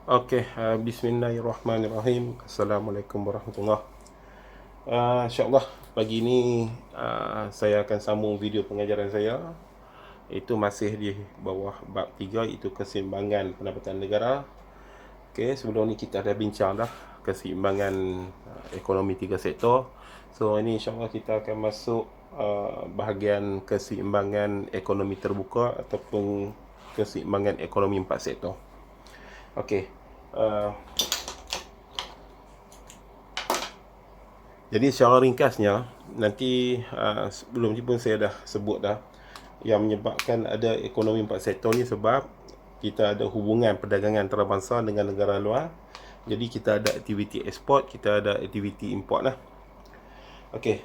Okey, bismillahirrahmanirrahim. Assalamualaikum warahmatullahi. InsyaAllah pagi ni saya akan sambung video pengajaran saya. Itu masih di bawah bab 3, itu keseimbangan pendapatan negara. Okey, sebelum ni kita dah bincang dah keseimbangan ekonomi tiga sektor. So ini insyaAllah kita akan masuk bahagian keseimbangan ekonomi terbuka ataupun keseimbangan ekonomi empat sektor. Okey. Uh, Jadi secara ringkasnya, nanti sebelum ni pun saya dah sebut dah, yang menyebabkan ada ekonomi empat sektor ni sebab kita ada hubungan perdagangan antarabangsa dengan negara luar. Jadi kita ada aktiviti ekspor, kita ada aktiviti import lah. Okey,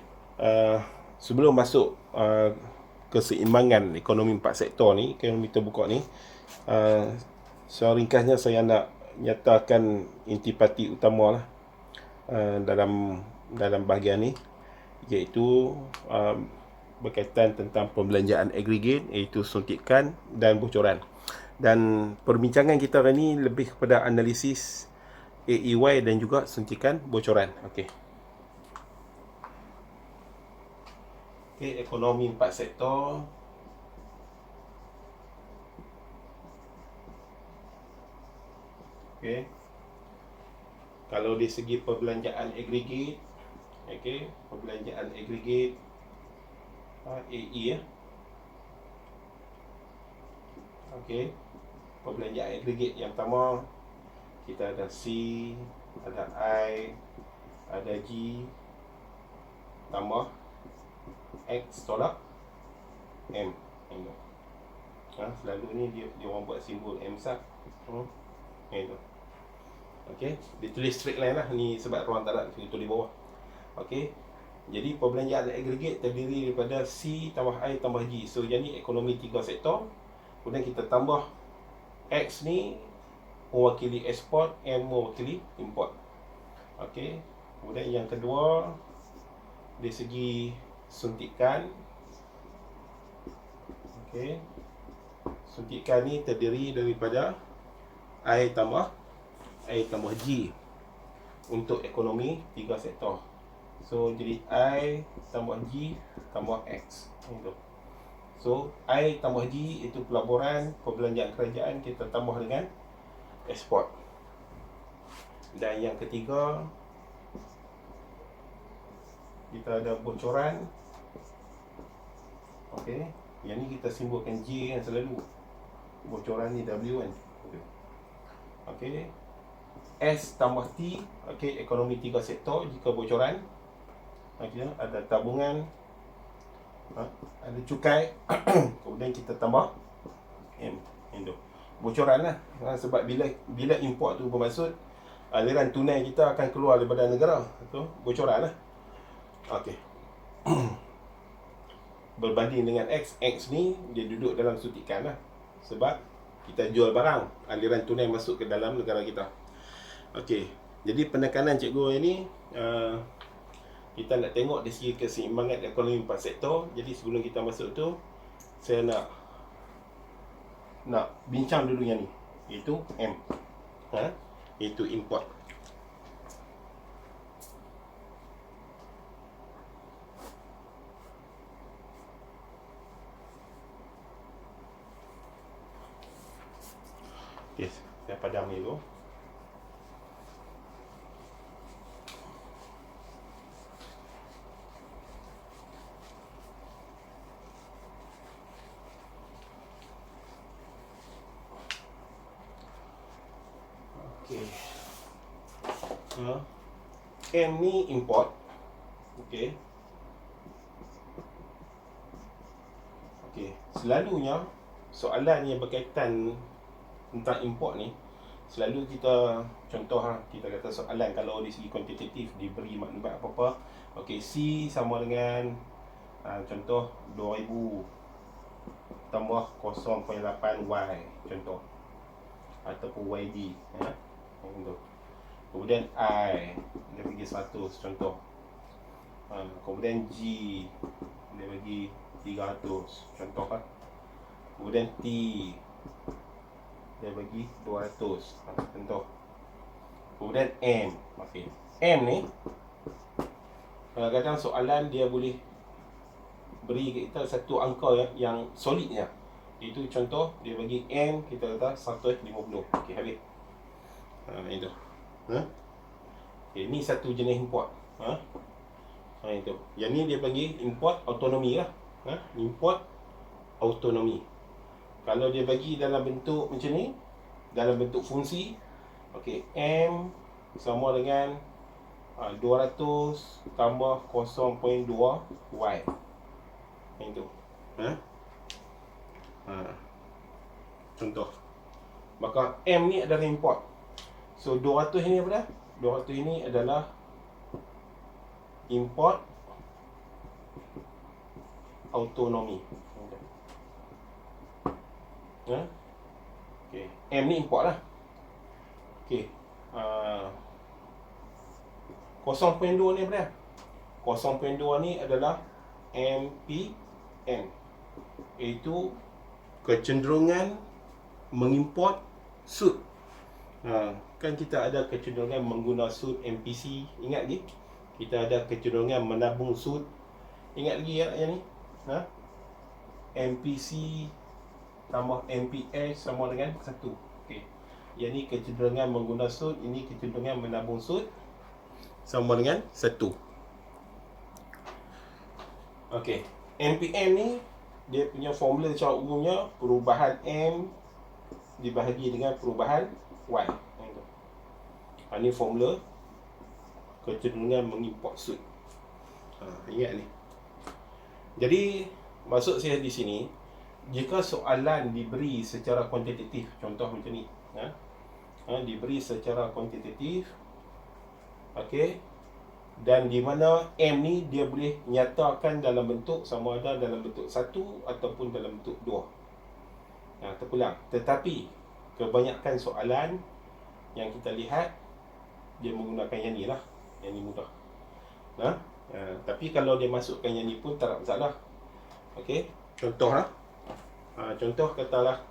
sebelum masuk keseimbangan ekonomi empat sektor ni, ekonomi terbuka ni, secara ringkasnya saya nak nyatakan intipati utama lah dalam bahagian ni, iaitu berkaitan tentang pembelanjaan agregat, iaitu suntikan dan bocoran. Dan perbincangan kita hari ni lebih kepada analisis AEY dan juga suntikan bocoran. Okey. Okey, ekonomi empat sektor. Okey. Kalau dari segi perbelanjaan agregat, okey, perbelanjaan agregat AE ya. Okey. Perbelanjaan agregat yang pertama kita ada C, ada I, ada G, tambah X tolak M. Selalu ni dia orang buat simbol M sat. Itu. Okey, ditulis straight line lah ni sebab ruang tak ada, kita tulis bawah. Okey. Jadi perbelanjaan agregat terdiri daripada C tambah I tambah G. So yang ni ekonomi tiga sektor. Kemudian kita tambah X ni mewakili ekspor, M mewakili import. Okey. Kemudian yang kedua, dari segi suntikan. Okey. Suntikan ni terdiri daripada I tambah G untuk ekonomi tiga sektor. So jadi I tambah G tambah X. So I tambah G itu pelaburan, perbelanjaan kerajaan, kita tambah dengan ekspor. Dan yang ketiga, kita ada bocoran. Okey, yang ni kita simbolkan J kan selalu. Bocoran ni W kan. Okey. S tambah T, okey, ekonomi tiga sektor jika bocoran. Okey, ada tabungan, ada cukai, kemudian kita tambah M, Indo. Bocoran lah, sebab bila import tu bermaksud aliran tunai kita akan keluar daripada negara. Itu bocoran lah. Okey. Berbanding dengan X ni dia duduk dalam suntikan lah, sebab kita jual barang, aliran tunai masuk ke dalam negara kita. Okey, jadi penekanan cikgu ini kita nak tengok dari segi keseimbangan ekonomi empat sektor. Jadi sebelum kita masuk tu, saya nak bincang dulu yang ni, iaitu M, iaitu import. Okey, saya padam ni dulu. Okey. M ni import. Okey. Okey, selalunya soalan yang berkaitan tentang import ni, selalu kita contoh kita kata soalan kalau dari segi kuantitatif diberi maklumat apa-apa. Okey, C sama dengan contoh 2000 tambah 0.8 Y contoh, ataupun YD contoh. Kemudian I dia bagi 100 contoh. Kemudian G dia bagi 300 contoh. Kemudian T dia bagi 200. Contoh. Kemudian M. Okey. M ni kadang-kadang soalan dia boleh beri kita satu angka yang solidnya. Itu contoh dia bagi M, kita kata 150. Okey, habis. Itu. Okay, ni satu jenis import. Itu. Yang ni dia bagi import autonomi lah. Import autonomi. Kalau dia bagi dalam bentuk macam ni, dalam bentuk fungsi, okey, M sama dengan 200 tambah 0.2 Y. Itu. Contoh. Maka M ni adalah import. So 200 ini apa dah? 200 ini adalah import autonomi. Okay. M ni import lah. Okay. 0.2 ni apa dah? 0.2 ni adalah MPN, iaitu kecenderungan mengimport suit. Kan kita ada kecenderungan mengguna suit MPC, ingat lagi? Kita ada kecenderungan menabung suit, ingat lagi ya yang ni? MPC tambah MPS sama dengan 1. Okey. Yang ni kecenderungan mengguna suit, ini kecenderungan menabung suit sama dengan 1. Okey. MPN ni dia punya formula secara umumnya perubahan M dibahagi dengan perubahan Y. Ini formula kecenderungan mengimport suit. Ingat ni. Jadi maksud saya di sini, jika soalan diberi secara kuantitatif, contoh macam ni, diberi secara kuantitatif, okey, dan di mana M ni dia boleh nyatakan dalam bentuk sama ada dalam bentuk 1 ataupun dalam bentuk 2. Terpulang. Tetapi kebanyakan soalan yang kita lihat dia menggunakan yang ni lah. Yang ni mudah. Tapi kalau dia masukkan yang ni pun tak ada masalah. Okey, contoh lah. Contoh katalah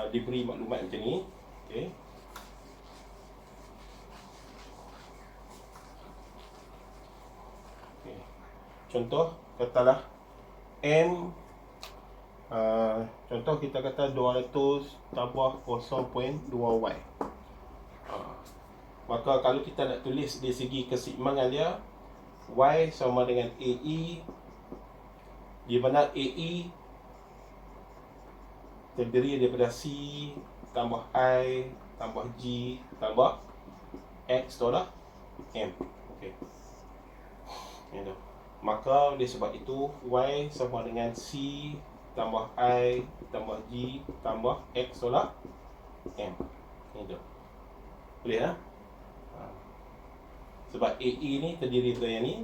diberi maklumat macam ni. Okey. Contoh katalah M, contoh kita kata 200 tambah 0.2Y. Maka kalau kita nak tulis dari segi keseimbangan dia, Y sama dengan AE, di mana AE terdiri daripada C tambah I tambah G tambah X tolak M. Okey. Itu. Maka oleh sebab itu Y sama dengan C tambah I tambah G tambah X tolak M. Itu. Boleh lah? Sebab AE ni terdiri daripada yang ni.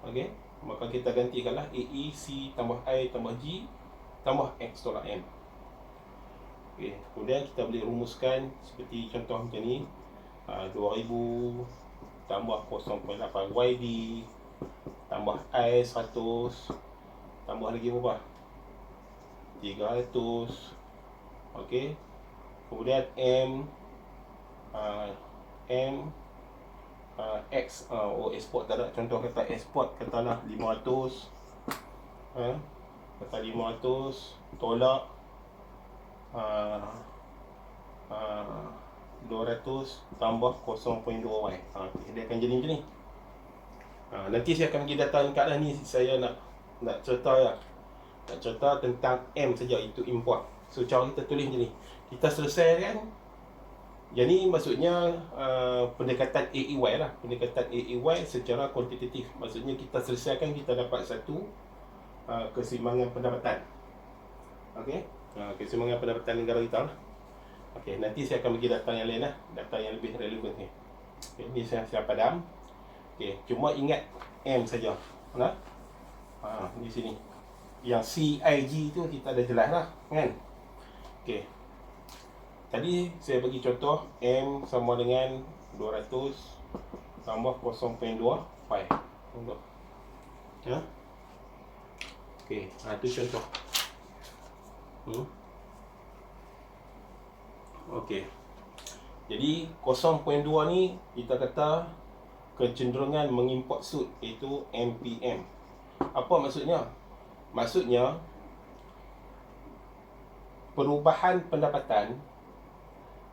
Okey. Maka kita gantikanlah AE C tambah I tambah G tambah X tolak M. Okey. Kemudian kita boleh rumuskan seperti contoh macam ni. 2000 tambah 0.8 YD tambah I 100 tambah lagi berapa? 300. Okey. Kemudian M X export tak ada. Contoh kata export katalah 500. Kata 500 tolak 200 tambah 0.2Y. Dia akan jadi macam ni. Nanti saya akan bagi data lengkap lah. Ni saya nak cerita ya. Nak cerita tentang M saja, itu import. So cara kita tulis macam ni. Kita selesaikan. Yang ni maksudnya pendekatan AEY lah. Pendekatan AEY secara kuantitatif. Maksudnya kita selesaikan, kita dapat satu keseimbangan pendapatan. Okey. Keseimbangan pendapatan negara kita lah. Okey, nanti saya akan bagi data yang lain lah. Data yang lebih relevan ni. Okay, ni saya padam. Okey, cuma ingat M saja. Di sini. Yang CIG tu kita dah jelas lah, kan? Okey. Tadi saya bagi contoh M sama dengan 200 tambah 0.2 pi. Contoh. Okey, itu contoh. Okey. Jadi 0.2 ni kita kata kecenderungan mengimport sud, iaitu MPM. Apa maksudnya? Maksudnya perubahan pendapatan,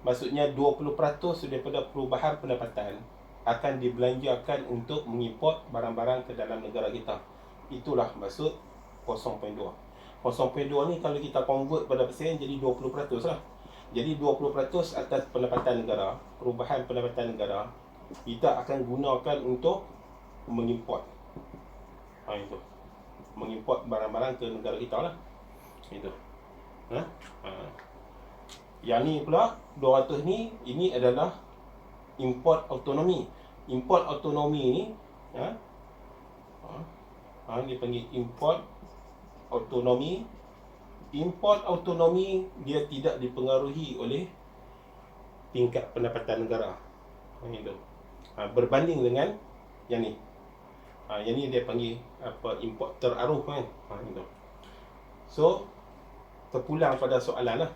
maksudnya 20% daripada perubahan pendapatan akan dibelanjakan untuk mengimport barang-barang ke dalam negara kita. Itulah maksud 0.2. 0.2 ni kalau kita convert pada persen jadi 20% lah. Jadi 20% atas pendapatan negara, perubahan pendapatan negara, kita akan gunakan untuk mengimport. Itu. Mengimport barang-barang ke negara kita lah. Itu. Yang ni pula 200 ni, ini adalah import autonomi. Import autonomi ni dia panggil import autonomi. Import autonomi dia tidak dipengaruhi oleh tingkat pendapatan negara. Itu. Berbanding dengan yang ni. Yang ni dia panggil import teraruh kan. Itu. So terpulang pada soalan lah,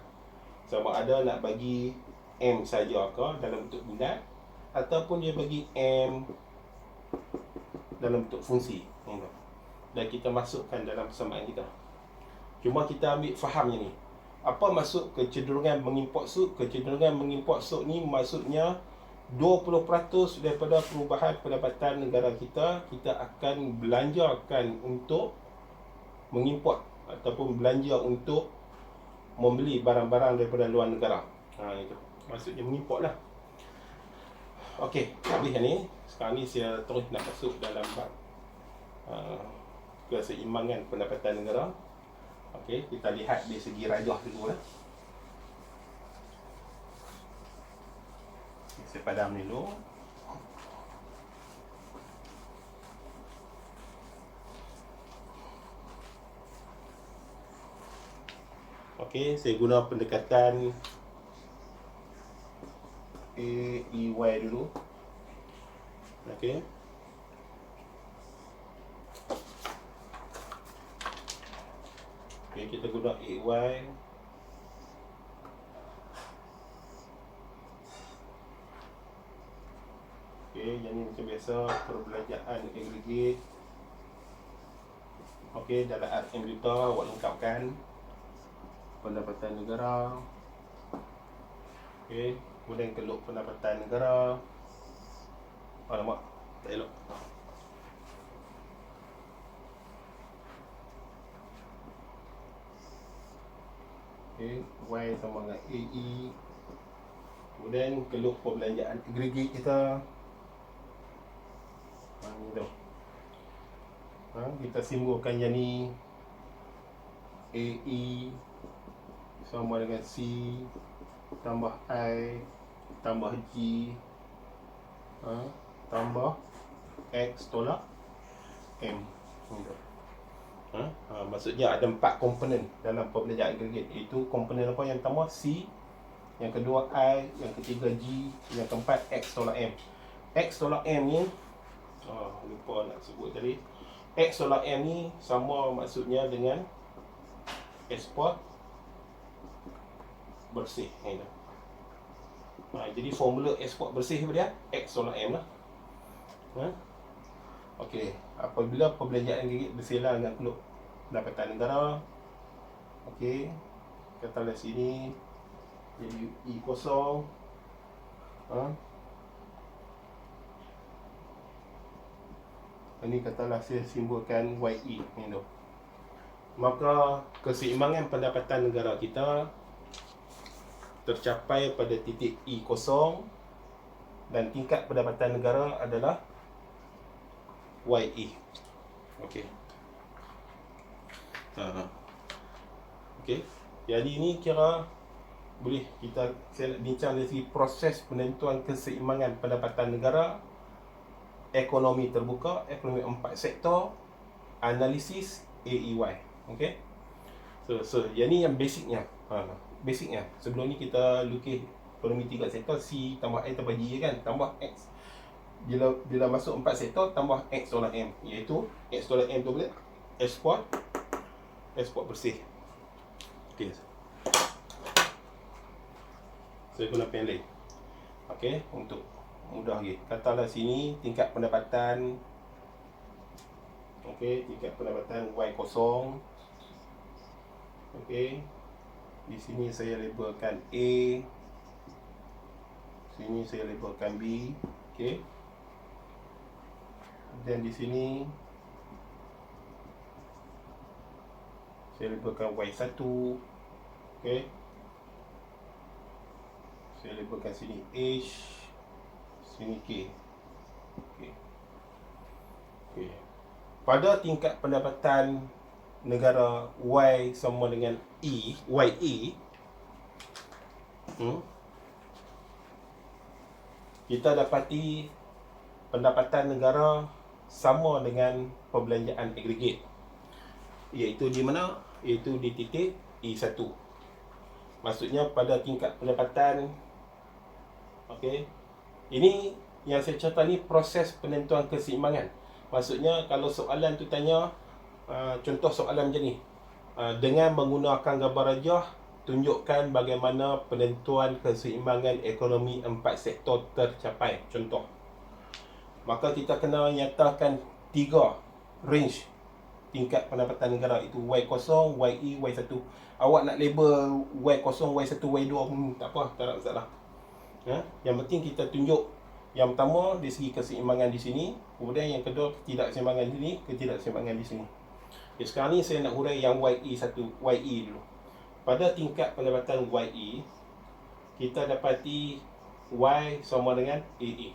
sama ada nak bagi M saja ke dalam bentuk bulat, ataupun dia bagi M dalam bentuk fungsi. Dan kita masukkan dalam persamaan kita. Cuma kita ambil faham yang ni. Apa maksud kecenderungan mengimport sud? Kecenderungan mengimport sud ni maksudnya 20% daripada perubahan pendapatan negara kita, kita akan belanjakan untuk mengimport ataupun belanja untuk membeli barang-barang daripada luar negara. Itu maksudnya mengimport lah. Okey, habis yang ni. Sekarang ni saya terus nak masuk dalam bab keseimbangan pendapatan negara. Okey, kita lihat dari segi rajah dulu lah. Saya padam dulu. Okey, saya guna pendekatan AEY dulu. Okey. Okey, kita guna AEY. Okey, yang ni macam biasa, perbelanjaan aggregate. Okey, dalam RM juta awak lengkapkan pendapatan negara. Okey, kemudian keluk pendapatan negara. Alamak, tak elok. Okey, Y sama dengan AE. Kemudian keluk perbelanjaan aggregate kita. Ni tu. Kita simbolkan yang ni AE sama dengan C tambah I tambah G tambah X tolak M. Maksudnya ada 4 komponen dalam perbelanjaan aggregate. Itu komponen apa? Yang pertama C, yang kedua I, yang ketiga G, yang keempat X tolak M. X tolak M ni lupa nak sebut tadi. X tolak M ni sama maksudnya dengan ekspor bersih. Jadi formula ekspor bersih dia X tolak M lah. Okey, apabila perbelanjaan aggregate berselang dengan keluk pendapatan negara, okey, katalah sini jadi E kosong. Ini katalah saya simbolkan YE ni tu. Maka keseimbangan pendapatan negara kita tercapai pada titik E kosong dan tingkat pendapatan negara adalah YE. Okey. Okey. Jadi ini kira boleh saya nak bincang dari segi proses penentuan keseimbangan pendapatan negara, ekonomi terbuka, ekonomi 4 sektor, analisis AEY. Okey. So yang ni yang basicnya. Basicnya. Sebelum ni kita lukis ekonomi 3 sektor, C tambah I tambah G kan, tambah X. Bila masuk 4 sektor tambah X tolak M, iaitu X tolak M tu boleh ekspor bersih. Okey. Saya guna pen lain. Okey, untuk mudah lagi. Katalah sini tingkat pendapatan, okey, tingkat pendapatan Y0. Okey. Di sini saya labelkan A. Sini saya labelkan B. Okey. Dan di sini saya labelkan Y1. Okey. Saya labelkan sini H, sini K. Okey. Okey. Pada tingkat pendapatan negara Y sama dengan E, YE, kita dapati pendapatan negara sama dengan perbelanjaan agregat, iaitu di mana? Iaitu di titik E1. Maksudnya pada tingkat pendapatan, okey, ini yang saya cerita ni proses penentuan keseimbangan. Maksudnya kalau soalan tu tanya, contoh soalan macam ni, dengan menggunakan gambar rajah, tunjukkan bagaimana penentuan keseimbangan ekonomi 4 sektor tercapai, contoh. Maka kita kena nyatakan 3 range tingkat pendapatan negara, itu Y0, YE, Y1. Awak nak label Y0, Y1, Y2 pun tak apa, tak ada masalah. Yang penting kita tunjuk yang pertama dari segi keseimbangan di sini, kemudian yang kedua ketidakseimbangan di sini, ketidakseimbangan di sini. Okay, sekarang ni saya nak hurai yang YE dulu. Pada tingkat pendapatan YE, kita dapati Y sama dengan AA.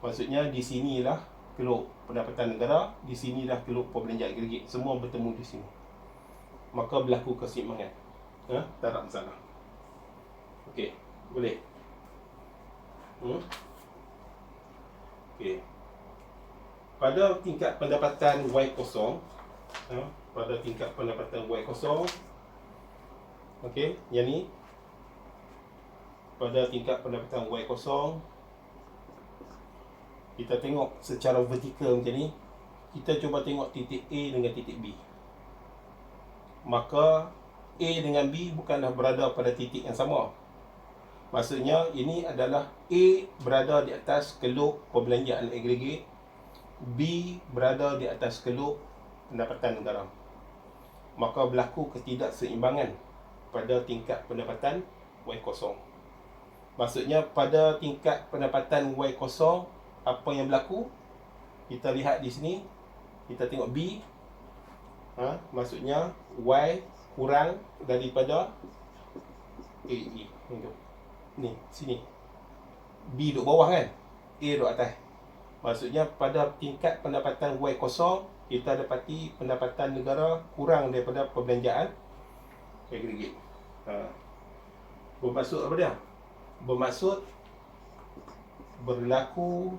Maksudnya di sinilah keluk pendapatan negara, di sinilah keluk perbelanjaan agregat, semua bertemu di sini. Maka berlaku keseimbangan. Tak ada masalah. Okey, boleh. Okey. Pada tingkat pendapatan Y0, pada tingkat pendapatan Y0, okey, yang ni pada tingkat pendapatan Y0, kita tengok secara vertikal macam ni. Kita cuba tengok titik A dengan titik B. Maka A dengan B bukanlah berada pada titik yang sama. Maksudnya ini adalah A berada di atas keluk perbelanjaan agregat, B berada di atas keluk pendapatan negara. Maka berlaku ketidakseimbangan pada tingkat pendapatan Y0. Maksudnya pada tingkat pendapatan Y0, apa yang berlaku? Kita lihat di sini, kita tengok B, maksudnya Y kurang daripada AE. Ni, sini. B duduk bawah kan? A duduk atas. Maksudnya pada tingkat pendapatan Y0, kita dapati pendapatan negara kurang daripada perbelanjaan agregat. Bermaksud apa dia? Bermaksud berlaku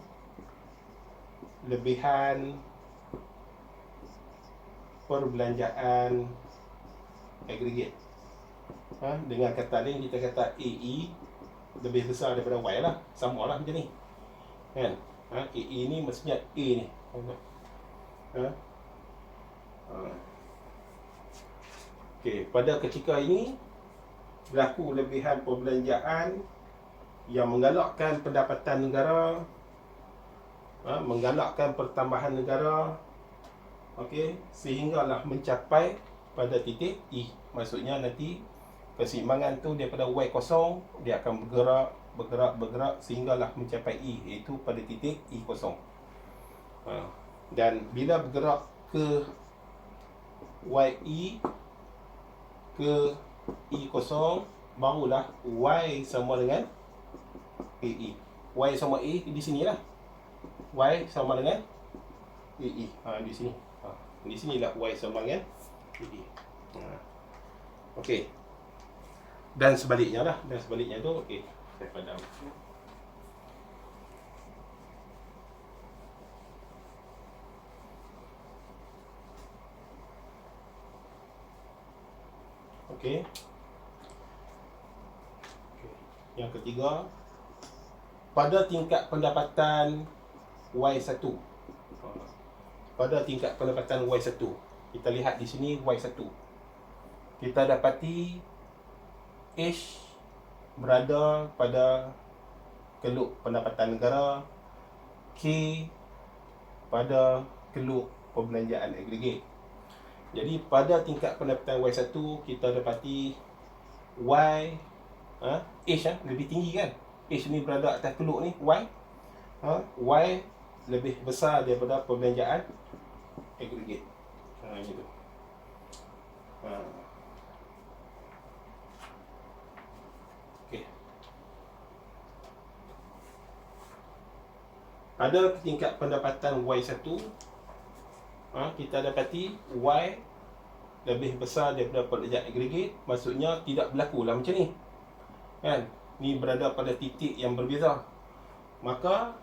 lebihan perbelanjaan agregat. Dengan kata lain, kita kata AE lebih besar daripada Y lah. Sama lah macam ni kan? AE ni maksudnya A ni. Okey, pada ketika ini berlaku lebihan perbelanjaan yang menggalakkan pendapatan negara, menggalakkan pertambahan negara, okey, sehinggalah mencapai pada titik E. Maksudnya nanti keseimbangan tu daripada Y0 dia akan bergerak sehinggalah mencapai E, iaitu pada titik E0. Dan bila bergerak ke YE ke E0, barulah Y sama dengan AE. Y sama A di sinilah. Y sama dengan AE. Di sini. Di sinilah Y sama dengan AE. Okey. Dan sebaliknya lah. Dan sebaliknya tu, okey, saya padam. Okey. Yang ketiga, pada tingkat pendapatan Y1. Pada tingkat pendapatan Y1, kita lihat di sini Y1. Kita dapati H berada pada keluk pendapatan negara, K pada keluk perbelanjaan agregat. Jadi pada tingkat pendapatan Y1 kita dapati Y H lebih tinggi kan. H ni berada atas keluk ni Y. Y lebih besar daripada perbelanjaan agregat. Gitu. Okey. Pada tingkat pendapatan Y1 kita dapati Y lebih besar daripada perbelanjaan agregat. Maksudnya tidak berlaku lah macam ni kan. Ni berada pada titik yang berbeza. Maka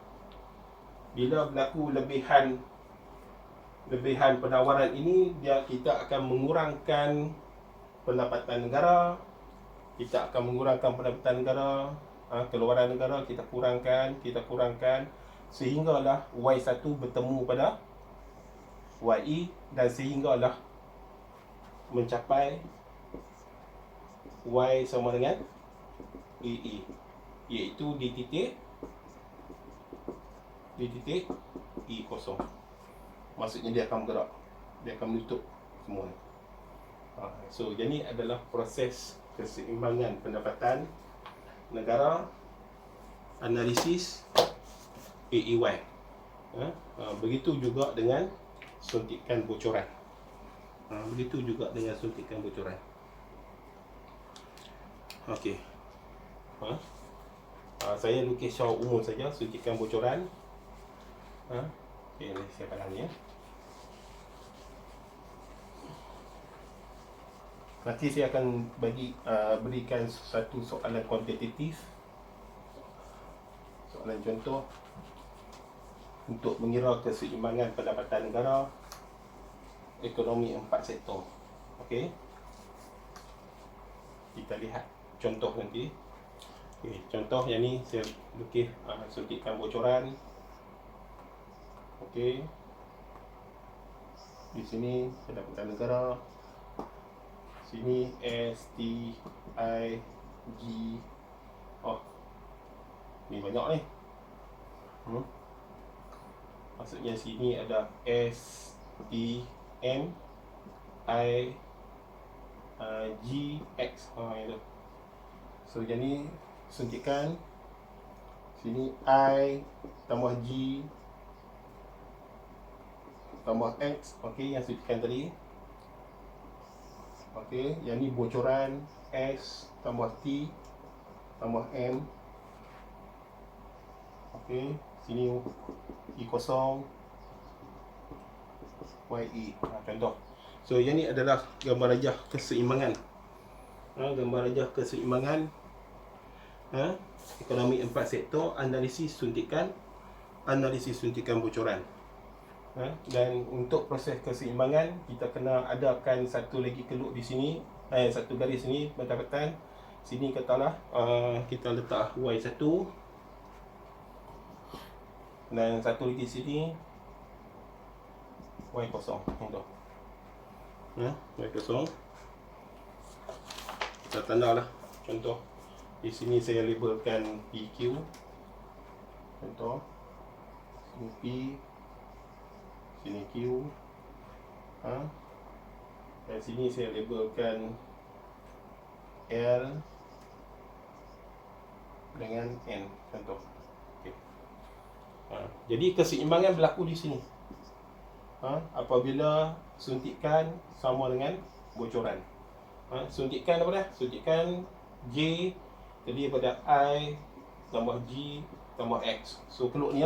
bila berlaku lebihan penawaran ini, kita akan mengurangkan pendapatan negara. Kita akan mengurangkan pendapatan negara, keluaran negara kita kurangkan sehinggalah Y1 bertemu pada YE dan sehinggalah mencapai Y sama dengan EE, iaitu di titik E kosong. Maksudnya dia akan bergerak, dia akan menutup semua. So jadi adalah proses keseimbangan pendapatan negara, analisis AEY. Begitu juga dengan suntikan bocoran. Okey. Saya lukis secara umum saja suntikan bocoran. Okey, saya siapkan ni ya. Nanti saya akan berikan satu soalan kuantitatif, soalan contoh untuk mengira keseimbangan pendapatan negara, ekonomi 4 sektor. Okey. Kita lihat contoh nanti. Okey, contoh yang ni saya lukis suntikan bocoran. Okey. Di sini pendapatan negara. Sini S, T, I, G. Ni banyak ni. Maksudnya sini ada S, T, M, I, G, X. Itu. So jadi suntikan sini I tambah G tambah X. Okey, yang suntikan tadi. Okey, yang ni bocoran S tambah T tambah M. Okey, sini E kosong YE. Contoh. So yang ni adalah gambar rajah keseimbangan. Gambar rajah keseimbangan ekonomi 4 sektor, analisis suntikan bocoran. Dan untuk proses keseimbangan kita kena adakan satu lagi keluk di sini, satu garis sini pendapatan. Sini katalah kita letak Y1 dan satu lagi sini Y kosong. Contoh. Y kosong. Kita tandalah. Contoh. Di sini saya labelkan PQ. Contoh. Sini P, sini Q. Dan sini saya labelkan L dengan N. Contoh. Okay. Jadi keseimbangan berlaku di sini. Apabila suntikan sama dengan bocoran. Suntikan apa dah? Suntikan J terdiri daripada I tambah G tambah X. So keluk ni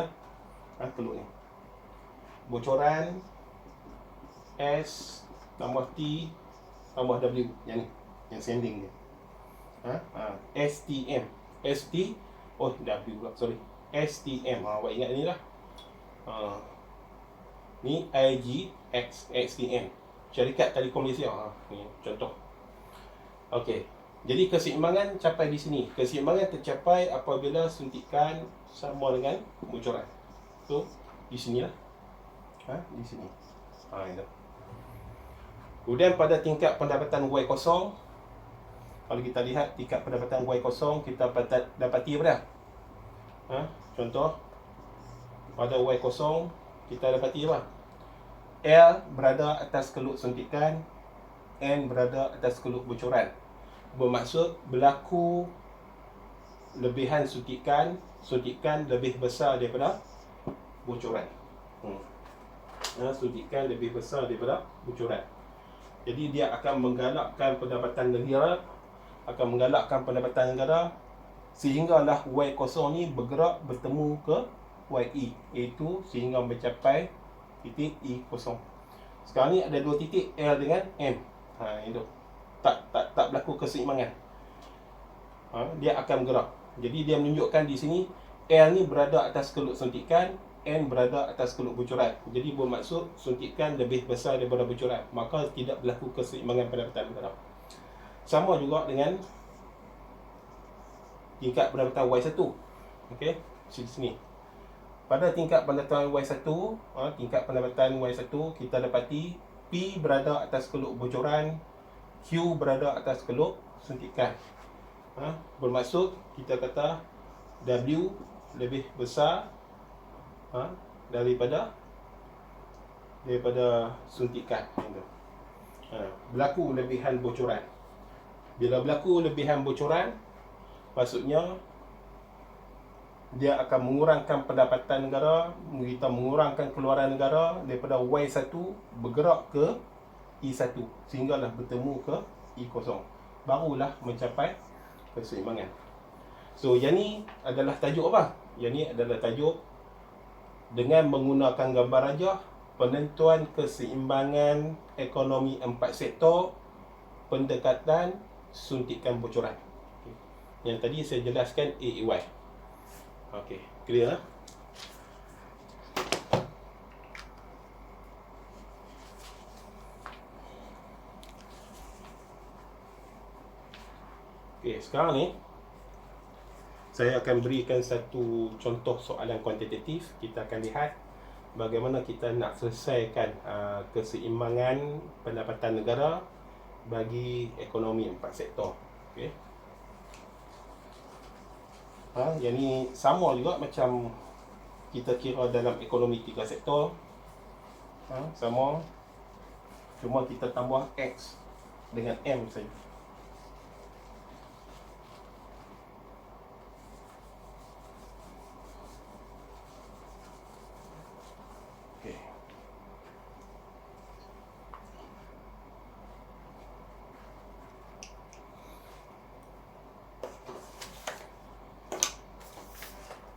keluk ni. Bocoran S tambah T tambah W, yang ni, yang sending dia. STM. W pula, sorry. STM. Buat ingat ni lah. Ni IGX XTM, Syarikat Telekom Malaysia. Ni contoh. Okey. Jadi keseimbangan capai di sini. Keseimbangan tercapai apabila suntikan sama dengan bocoran. So di sinilah. Di sini. Itu. Kemudian pada tingkat pendapatan Y0, Kalau kita lihat tingkat pendapatan Y0, kita dapati apa dah? Contoh, pada Y0 kita dapati apa? L berada atas keluk suntikan, N berada atas keluk bocoran. Bermaksud berlaku lebihan suntikan lebih besar daripada bocoran. Suntikan lebih besar daripada bocoran. Jadi dia akan menggalakkan pendapatan negara, sehinggalah Y0 ni bergerak bertemu ke YE, iaitu sehingga mencapai titik E0. Sekarang ni ada dua titik, L dengan M. Itu tak berlaku keseimbangan. Dia akan bergerak. Jadi dia menunjukkan di sini L ni berada atas keluk suntikan, N berada atas keluk bocoran. Jadi bermaksud suntikan lebih besar daripada bocoran, maka tidak berlaku keseimbangan pendapatan negara. Sama juga dengan tingkat pendapatan Y1. Okey, sini. Pada tingkat pendapatan Y1, kita dapati P berada atas keluk bocoran, Q berada atas keluk suntikan. Bermaksud kita kata W lebih besar daripada suntikan. Berlaku lebihan bocoran. Bila berlaku lebihan bocoran, maksudnya dia akan mengurangkan pendapatan negara, kita mengurangkan keluaran negara daripada Y1 bergerak ke E1, sehinggalah bertemu ke E0. Barulah mencapai keseimbangan. So, yang ni adalah tajuk apa? Yang ni adalah tajuk dengan menggunakan gambar rajah, penentuan keseimbangan ekonomi 4 sektor, pendekatan suntikan bocoran. Yang tadi saya jelaskan AAY. Okey, clear? Okey, sekarang ni saya akan berikan satu contoh soalan kuantitatif. Kita akan lihat bagaimana kita nak selesaikan keseimbangan pendapatan negara bagi ekonomi 4 sektor. Okey. Yang ni sama juga macam kita kira dalam ekonomi 3 sektor. Sama, cuma kita tambah X dengan M saja.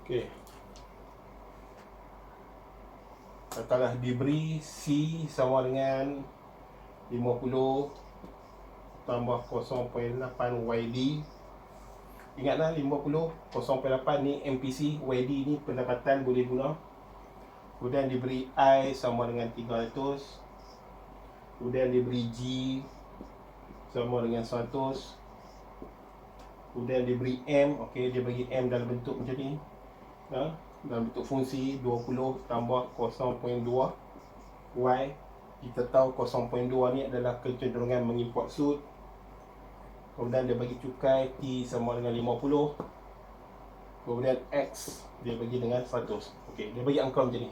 Okey. Kalau diberi C sama dengan 50 tambah 0.8 YD. Ingatlah 50, 0.8 ni MPC, YD ni pendapatan boleh guna. Kemudian diberi I sama dengan 300. Kemudian diberi G sama dengan 100. Kemudian diberi M, okey, dia bagi M dalam bentuk macam ni. Dalam bentuk fungsi 20 tambah 0.2 Y. Kita tahu 0.2 ni adalah kecenderungan mengimport sud. Kemudian dia bagi cukai T sama dengan 50. Kemudian X dia bagi dengan 100. Okey, dia bagi angka macam ni.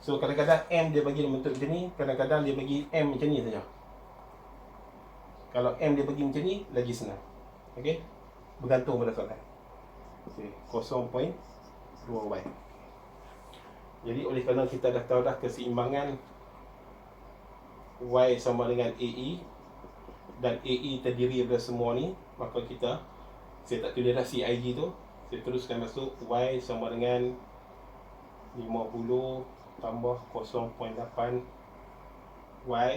So kadang-kadang M dia bagi dalam bentuk macam ni, kadang-kadang dia bagi M macam ni saja. Kalau M dia bagi macam ni, lagi senang. Okey, bergantung pada soalan. Okey, 0.2 Y. Jadi oleh kerana kita dah tahu dah keseimbangan Y sama dengan AE, dan AE terdiri daripada semua ni, maka saya tak tulis dah CIG tu, saya teruskan masuk Y sama dengan 50 tambah 0.8 Y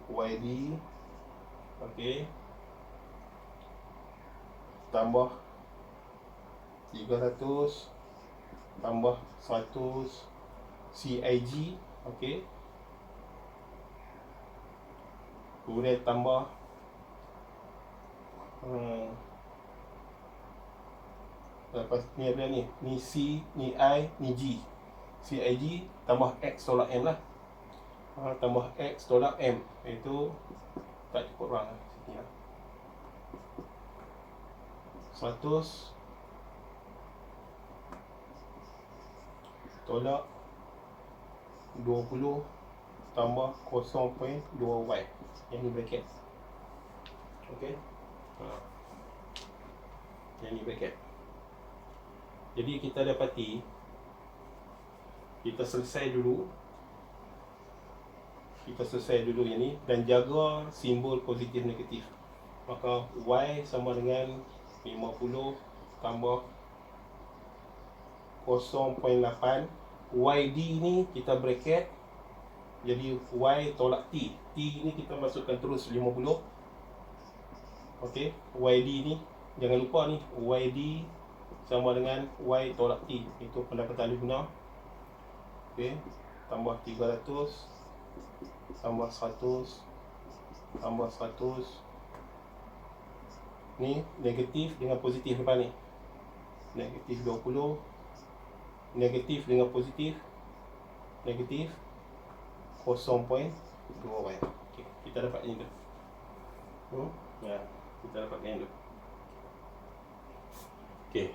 YD, okey, tambah 300 tambah 100 CIG, okey, kemudian tambah lepas ni ada ni C, ni I, ni G. CIG tambah X tolak M lah. Tambah X tolak M, itu tak cukup orang lah. Sini lah. 100 tolak 20 tambah 0.2y. Yang ni bracket. Okey. Yang ni bracket. Jadi kita dapati, kita selesai dulu yang ni dan jaga simbol positif negatif. Maka y sama dengan 50 tambah 0.8. YD ni kita bracket, jadi y tolak t. T ni kita masukkan terus 50. Okey, YD ni jangan lupa ni, YD sama dengan y tolak t. Itu pendapatan diguna. Okey, tambah 300 tambah 100 tambah 100. Ni negatif dengan positif depan ni. Negatif 20, negatif dengan positif, negatif 0.2y. Okay, kita dapat ini tu. Ya, kita dapat ini tu. Okey.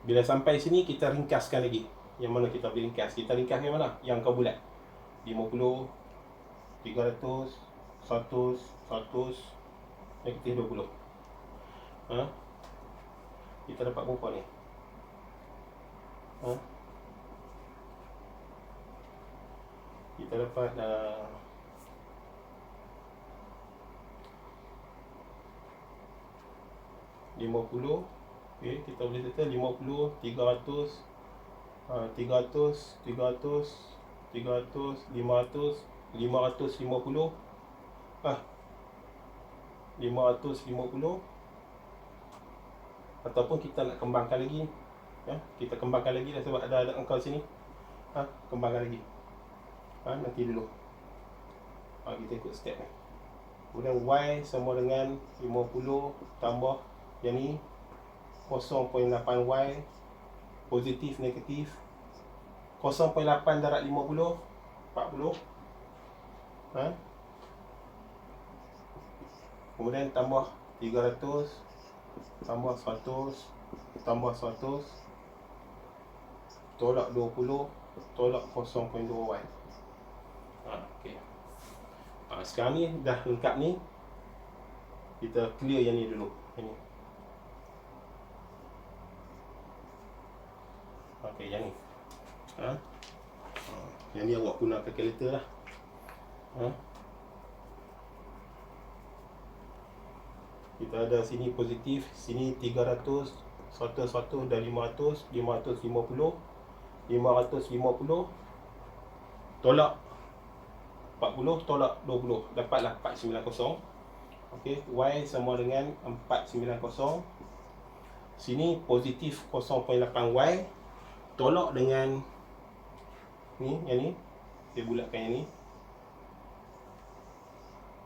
Bila sampai sini kita ringkaskan lagi. Yang mana kita boleh ringkas? Kita ringkas yang mana? Yang kau bulat. 50, 300, 100, 100, negatif 20. Kita dapat berapa ni? Kita dapat 50. Okay, kita boleh settle 50, 300, 300, 300, 300, 500, 550, 550. Ataupun kita nak kembangkan lagi, kita kembangkan lagi dah sebab ada angka sini. Kembangkan lagi. Nanti dulu. Kita ikut step ni. Kemudian y sama dengan 50 tambah yang ni 0.8y, positif negatif. 0.8 darab 50, 40. Kemudian tambah 300 tambah 100 tambah 100 tolak 20 tolak 0.2y. Okey. Sekarang ni dah lengkap ni. Kita clear yang ni dulu. Ini. Okey, yang ni. Yang ni awak guna kalkulator lah. Kita ada sini positif, sini 300, 100 dan 500, 550, 550 tolak 40 tolak 20, dapatlah 490. Okey, y sama dengan 490. Sini positif 0.8y tolak dengan ni, yang ni. Saya bulatkan yang ni.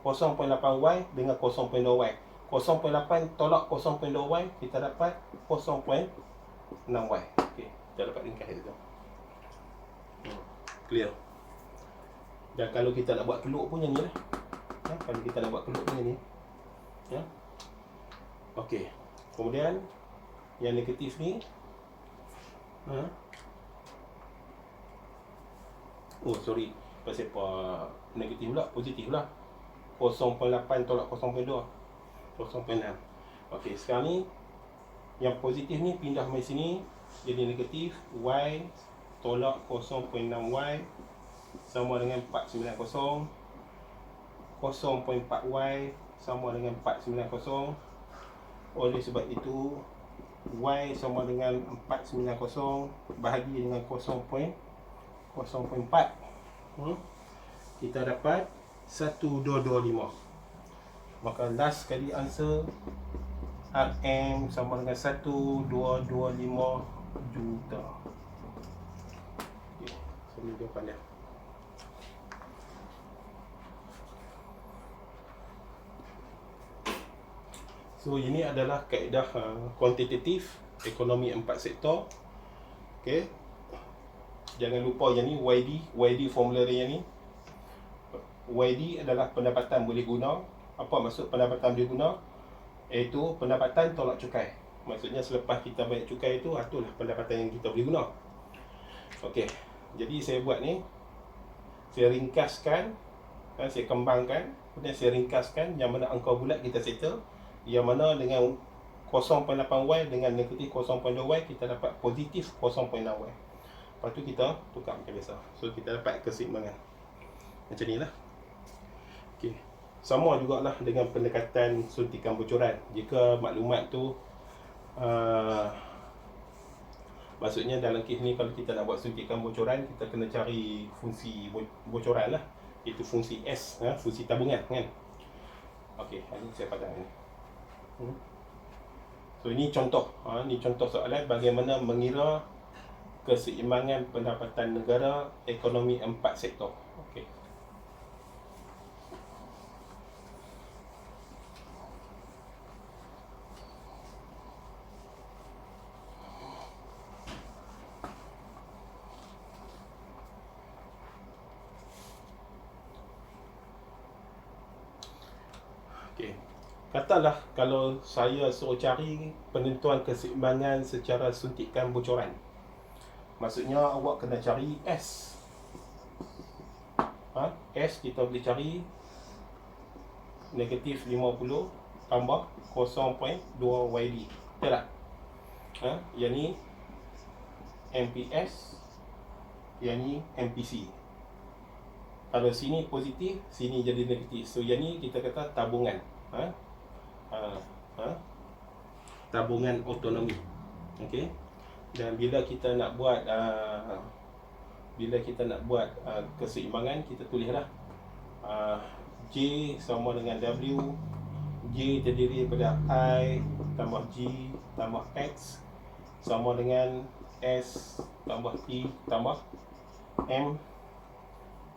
0.8y dengan 0.2y. 0.8 tolak 0.2y, kita dapat 0.6y. Okey, kita dapat ringkas itu. Clear. Dan kalau kita nak buat keluk pun yang ni lah. Kalau kita nak buat keluk pun yang ni. Okey. Kemudian yang negatif ni. Sorry. Pasal apa negatif pula? Positif lah. 0.8 tolak 0.2. 0.6. Okey, sekarang ni yang positif ni pindah mai sini jadi negatif. Y tolak 0.6y sama dengan 490. 0.4y sama dengan 490. Oleh sebab itu y sama dengan 490 bahagi dengan 0.4. Kita dapat 1225. Maka last sekali answer RM sama dengan 1225 juta. Okay, so ni jawapan dia. So ini adalah kaedah kuantitatif ekonomi 4 sektor. Okey. Jangan lupa yang ni YD formula dia yang ni. YD adalah pendapatan boleh guna. Apa maksud pendapatan boleh guna? iaitu pendapatan tolak cukai. Maksudnya selepas kita bayar cukai itu, itulah pendapatan yang kita boleh guna. Okey, jadi saya buat ni, saya ringkaskan, saya kembangkan, kemudian saya ringkaskan yang mana angka bulat kita settle, yang mana dengan 0.8Y dengan negatif 0.2Y kita dapat positif 0.6Y. Lepas tu kita tukar macam biasa. So kita dapat keseimbangan. Macam ni lah. Okay. Sama jugalah dengan pendekatan suntikan bocoran. Jika maklumat tu maksudnya dalam kes ni, kalau kita nak buat suntikan bocoran, kita kena cari fungsi bocoran lah. Itu fungsi S, fungsi tabungan kan. Okey, ini saya padam ni. So ini contoh, ni contoh soalan bagaimana mengira keseimbangan pendapatan negara ekonomi 4 sektor. Okey. Okey. Katalah kalau saya suruh cari penentuan keseimbangan secara suntikan bocoran. Maksudnya awak kena cari S. S kita boleh cari negatif 50 tambah 0.2YD. Betul tak? Yang ni MPS, yang ni MPC. Kalau sini positif, sini jadi negatif. So yang ni kita kata tabungan. Tabungan autonomi. Okey. Dan bila kita nak buat keseimbangan, kita tulislah J sama dengan W. J terdiri daripada I tambah G tambah X sama dengan S tambah T tambah M.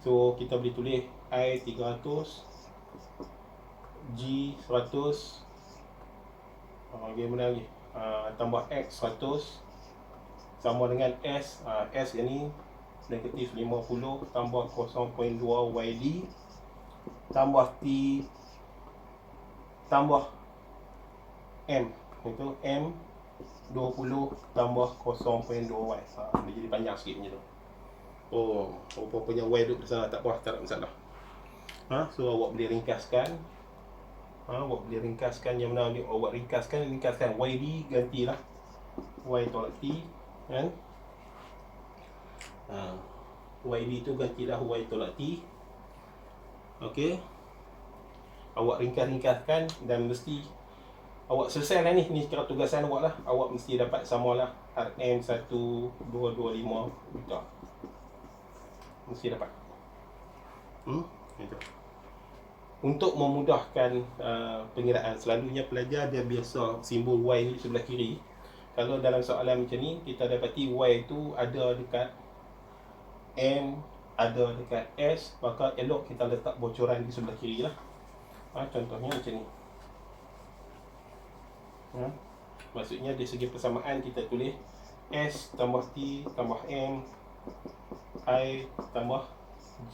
So kita boleh tulis I 300, G 100, bagaimana lagi, tambah X 100 sama dengan S. S yang ni negatif 50 tambah 0.2 YD tambah T tambah M, itu M 20 tambah 0.2Y. Dia jadi panjang sikit macam tu. Rupanya Y duduk di sana, tak apa, tak ada masalah. So awak boleh ringkaskan. Awak boleh ringkaskan yang mana ni, awak ringkaskan YD gantilah Y tolak T kan. YD tu gantilah Y tolak T. Okey. Awak ringkaskan dan mesti awak selesai lah ni kira tugasan awak lah. Awak mesti dapat samalah RM1225 juta. Mesti dapat. Itu. Untuk memudahkan pengiraan, selalunya pelajar dia biasa simbol Y ni sebelah kiri. Kalau dalam soalan macam ni, kita dapati Y tu ada dekat M, ada dekat S, maka elok kita letak bocoran di sebelah kiri lah. Contohnya macam ni. Maksudnya dari segi persamaan kita tulis S tambah T tambah M, I tambah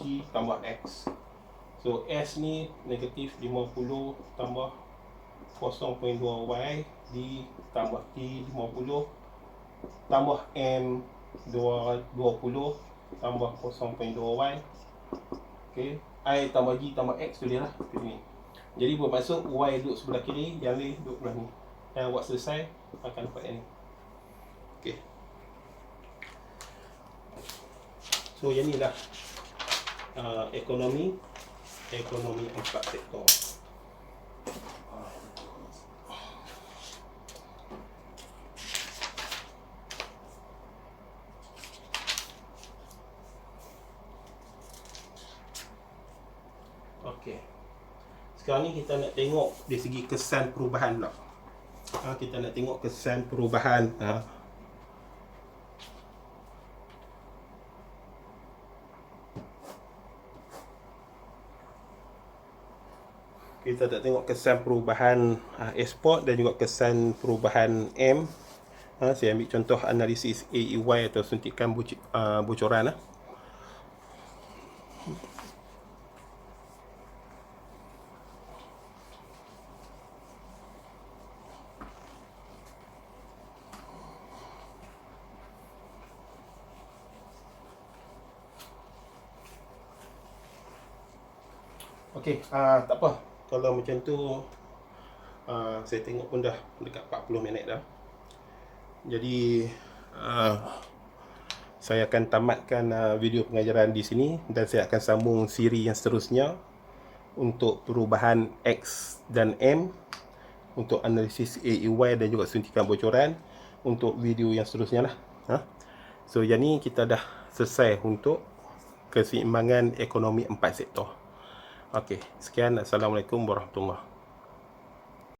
G tambah X. So S ni negatif 50 tambah 0.2Y D tambah T 50 tambah M 20 tambah 0.2Y. Okay. I tambah G tambah X tulis lah ni. Jadi bermaksud Y duduk sebelah kiri, yang ni duduk sebelah ni. Dan awak selesai akan dapat yang ni. Okay. So yang ni lah ekonomi 4 sektor. Okey. Sekarang ni kita nak tengok dari segi kesan perubahan pula. Kita nak tengok kesan perubahan kita tak tengok kesan perubahan ekspor dan juga kesan perubahan M. Saya ambil contoh analisis AEY atau suntikan bocoran. Okey, tak apa. Kalau macam tu, saya tengok pun dah dekat 40 minit dah. Jadi, saya akan tamatkan video pengajaran di sini dan saya akan sambung siri yang seterusnya untuk perubahan X dan M, untuk analisis AEY dan juga suntikan bocoran, untuk video yang seterusnya lah. So, yang ni kita dah selesai untuk keseimbangan ekonomi 4 sektor. Okey, sekian. Assalamualaikum warahmatullahi wabarakatuh.